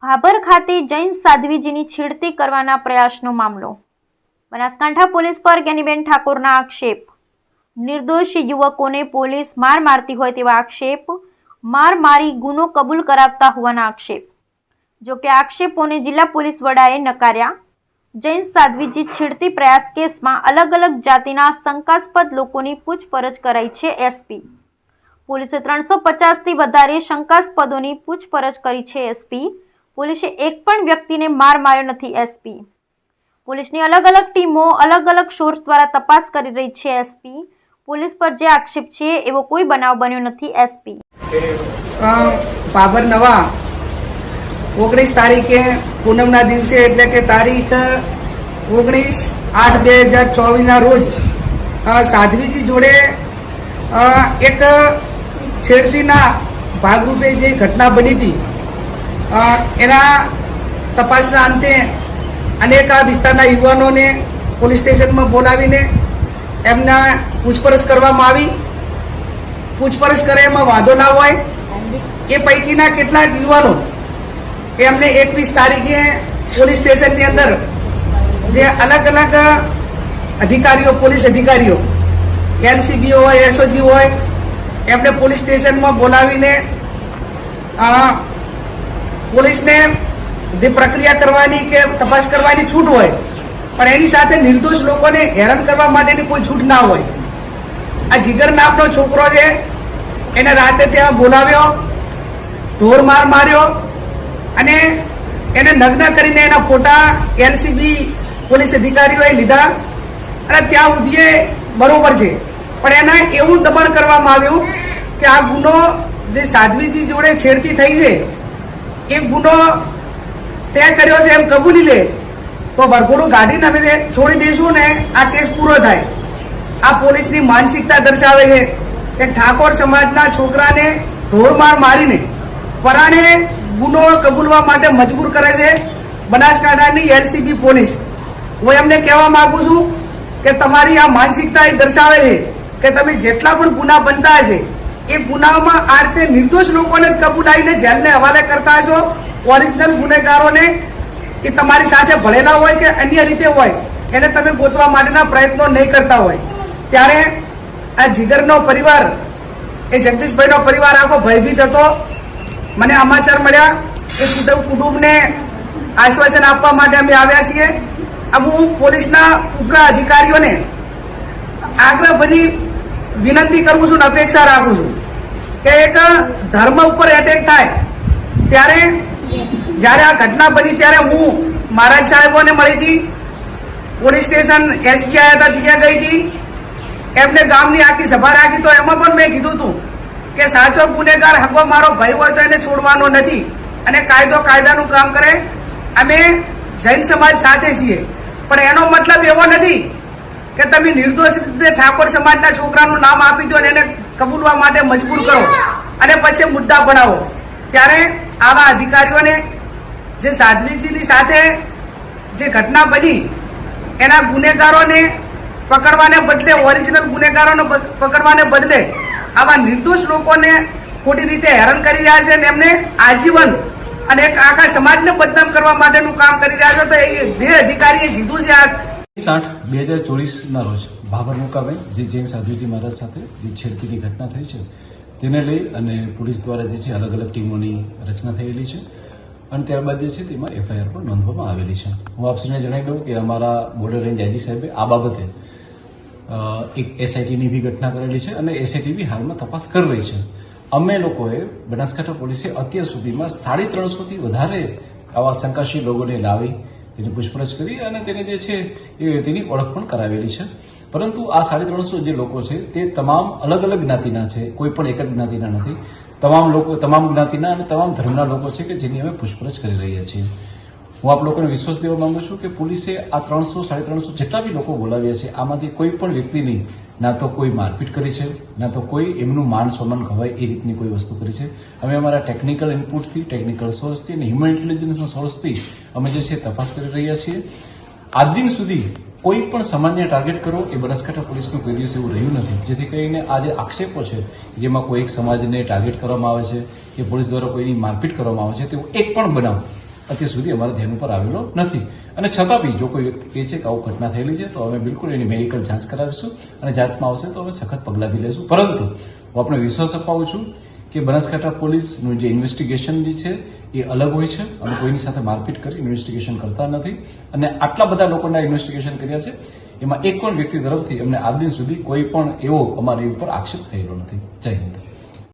ભાભર ખાતે જૈન સાધ્વીજીની છેડતી કરવાના પ્રયાસનો મામલો. બનાસકાંઠા પોલીસ પર જ્ઞાનીબેન ઠાકોરના આક્ષેપ. નિર્દોષ યુવકોને પોલીસ માર મારતી હોય તેવા આક્ષેપ. માર મારી ગુનો કબૂલ કરાવતા હોવાના આક્ષેપ. જોકે આક્ષેપોને જિલ્લા પોલીસ વડાએ નકાર્યા. જૈન સાધ્વીજી છેડતી પ્રયાસ કેસમાં અલગ અલગ જાતિના શંકાસ્પદ લોકોની પૂછપરછ કરાઈ છે. એસપી પોલીસે 350થી વધારે શંકાસ્પદોની પૂછપરછ કરી છે. એસપી પોલીસે એક પણ વ્યક્તિને માર માર્યો નથી. એસપી પોલીસની અલગ અલગ ટીમો અલગ અલગ સોર્સ દ્વારા તપાસ કરી રહી છે. એસપી પોલીસ પર જે આક્ષેપ છે એવો કોઈ બનાવ બન્યો નથી. એસપી ભાભર નવા 19 તારીખે પૂનમના દિવસે એટલે કે તારીખ 19/8/2024 રોજ સાધ્વીજી જોડે એક છેડતીના ભાગરૂપે જે ઘટના બની હતી એના તપાસના અંતે અનેક આ વિસ્તારના યુવાનોને પોલીસ સ્ટેશનમાં બોલાવીને એમના પૂછપરછ કરવામાં આવી. પૂછપરછ કરે એમાં વાંધો ના હોય એ પૈકીના કેટલાક યુવાનો એમને 21 તારીખે પોલીસ સ્ટેશનની અંદર જે અલગ અલગ અધિકારીઓ પોલીસ અધિકારીઓ એલસીબી હોય એસઓજી હોય એમને પોલીસ સ્ટેશનમાં બોલાવીને પોલીસને જે પ્રક્રિયા કરવાની કે તપાસ કરવાની છૂટ હોય પણ એની સાથે નિર્દોષ લોકોને હેરાન કરવા માટેની કોઈ છૂટ ના હોય. આ જીગર નામનો છોકરો છે એને રાતે ત્યાં બોલાવ્યો, ઢોર માર માર્યો અને એને નગ્ન કરીને એના ફોટા એલસીબી પોલીસ અધિકારીઓએ લીધા અને ત્યાં સુધી બરોબર છે. પણ એને એવું દબાણ કરવામાં આવ્યું કે આ ગુનો જે સાધ્વીજી જોડે છેડતી થઈ છે એ ગુનો તે કર્યો છે એમ કબૂલી લે તો વરઘોડું ગાડીને અમે છોડી દઈશું ને આ કેસ પૂરો થાય. આ પોલીસની માનસિકતા દર્શાવે છે કે ઠાકોર સમાજના છોકરાને ઢોરમાર મારીને પરાણે ગુનો કબૂલવા માટે મજબૂર કરે છે બનાસકાંઠાની એલસીબી પોલીસ. હું એમને કહેવા માંગુ છું કે તમારી આ માનસિકતા એ દર્શાવે છે કે તમે જેટલા પણ ગુના બનતા હશે એ ગુનામાં આ રીતે નિર્દોષ લોકોને જ કબૂલાઈને જેલને હવાલે કરતા હશો. ઓરિજિનલ ગુનેગારોને એ તમારી સાથે ભળેલા હોય કે અન્ય રીતે હોય એને તમે ગોતવા માટેના પ્રયત્નો નહીં કરતા હોય. ત્યારે આ જીગરનો પરિવાર એ જગદીશભાઈનો પરિવાર આખો ભયભીત હતો. મને સમાચાર મળ્યા એ કુટુંબને આશ્વાસન આપવા માટે અમે આવ્યા છીએ. હું પોલીસના ઉગ્ર અધિકારીઓને આગ્રહ બની વિનંતી કરું છું ને અપેક્ષા રાખું છું કે એક ધર્મ ઉપર એટેક થાય ત્યારે જ્યારે આ ઘટના બની ત્યારે હું મહારાજ સાહેબોને મળી હતી. પોલીસ સ્ટેશન એસપી આવ્યા હતા ત્યાં ગઈ હતી. એમને ગામની આખી સભા રાખી તો એમાં પણ મેં કીધું હતું કે સાચો ગુનેગાર હકવો મારો ભાઈ હોય તો એને છોડવાનો નથી અને કાયદો કાયદાનું કામ કરે. અમે જૈન સમાજ સાથે છીએ પણ એનો મતલબ એવો નથી કે તમે નિર્દોષ રીતે ઠાકોર સમાજના છોકરાનું નામ આપી દો અને એને કબૂલવા માટે મજબૂર કરો અને પછી મુદ્દા બનાવો. ત્યારે આવા અધિકારીઓને જે સાધ્વીજીની સાથે જે ઘટના બની એના ગુનેગારોને પકડવાને બદલે ઓરિજિનલ ગુનેગારોને પકડવાને બદલે આવા નિર્દોષ લોકોને ખોટી રીતે હેરાન કરી રહ્યા છે અને એમને આજીવન અને એક આખા સમાજને બદનામ કરવા માટેનું કામ કરી રહ્યા છે. તો એ બે અધિકારીએ કીધું છે આ 8/2024 રોજ ભાભર મુકામે જે જૈન સાધ્વીજી મહારાજ સાથે જે છેડતીની ઘટના થઈ છે તેને લઈ અને પોલીસ દ્વારા જે છે અલગ અલગ ટીમોની રચના થયેલી છે અને ત્યારબાદ જે છે તેમાં એફઆઈઆર પણ નોંધવામાં આવેલી છે. હું આપશ્રીને જણાવી દઉં કે અમારા બોર્ડર રેન્જ આઈજી સાહેબે આ બાબતે એક એસઆઈટીની બી ઘટના કરેલી છે અને એસઆઈટી બી હાલમાં તપાસ કરી રહી છે. અમે લોકોએ બનાસકાંઠા પોલીસે અત્યાર સુધીમાં 350થી વધારે આવા શંકાશીલ લોકોને લાવી તેની પૂછપરછ કરી અને તેને જે છે એ તેની ઓળખ પણ કરાવેલી છે. પરંતુ આ 350 જે લોકો છે તે તમામ અલગ અલગ જ્ઞાતિના છે, કોઈ પણ એક જ જ્ઞાતિના નથી. તમામ જ્ઞાતિના અને તમામ ધર્મના લોકો છે કે જેની અમે પૂછપરછ કરી રહ્યા છીએ. હું આપ લોકોને વિશ્વાસ દેવા માંગુ છું કે પોલીસે આ 300-350 જેટલા બી લોકો બોલાવ્યા છે આમાંથી કોઈ પણ વ્યક્તિની ના તો કોઈ મારપીટ કરી છે ના તો કોઈ એમનું માન સન્માન ખવાય એ રીતની કોઈ વસ્તુ કરી છે. અમે અમારા ટેકનિકલ ઇનપુટથી, ટેકનિકલ સોર્સથી અને હ્યુમન ઇન્ટેલિજન્સના સોર્સથી અમે જે છે તપાસ કરી રહ્યા છીએ. આજ દિન સુધી કોઈ પણ સમાજને ટાર્ગેટ કરો એ બનાસકાંઠા પોલીસનું કોઈ દિવસ એવું રહ્યું નથી. જેથી કરીને આ જે આક્ષેપો છે જેમાં કોઈ એક સમાજને ટાર્ગેટ કરવામાં આવે છે કે પોલીસ દ્વારા કોઈની મારપીટ કરવામાં આવે છે તેવો એક પણ બનાવ અત્યાર સુધી અમારા ધ્યાન ઉપર આવેલો નથી. અને છતાં બી જો કોઈ વ્યક્તિ કહે છે કે આવું ઘટના થયેલી છે તો અમે બિલકુલ એની મેડિકલ જાંચ કરાવીશું અને જાંચમાં આવશે તો અમે સખત પગલાં બી લઈશું. પરંતુ હું આપણે વિશ્વાસ અપાવું છું કે બનાસકાંઠા પોલીસનું જે ઇન્વેસ્ટિગેશન છે એ અલગ હોય છે. અમે કોઈની સાથે મારપીટ કરી ઇન્વેસ્ટિગેશન કરતા નથી અને આટલા બધા લોકોના ઇન્વેસ્ટિગેશન કર્યા છે એમાં એક પણ વ્યક્તિ તરફથી અમને આજ દિન સુધી કોઈ પણ એવો અમારી ઉપર આક્ષેપ થયેલો નથી. જય હિન્દ.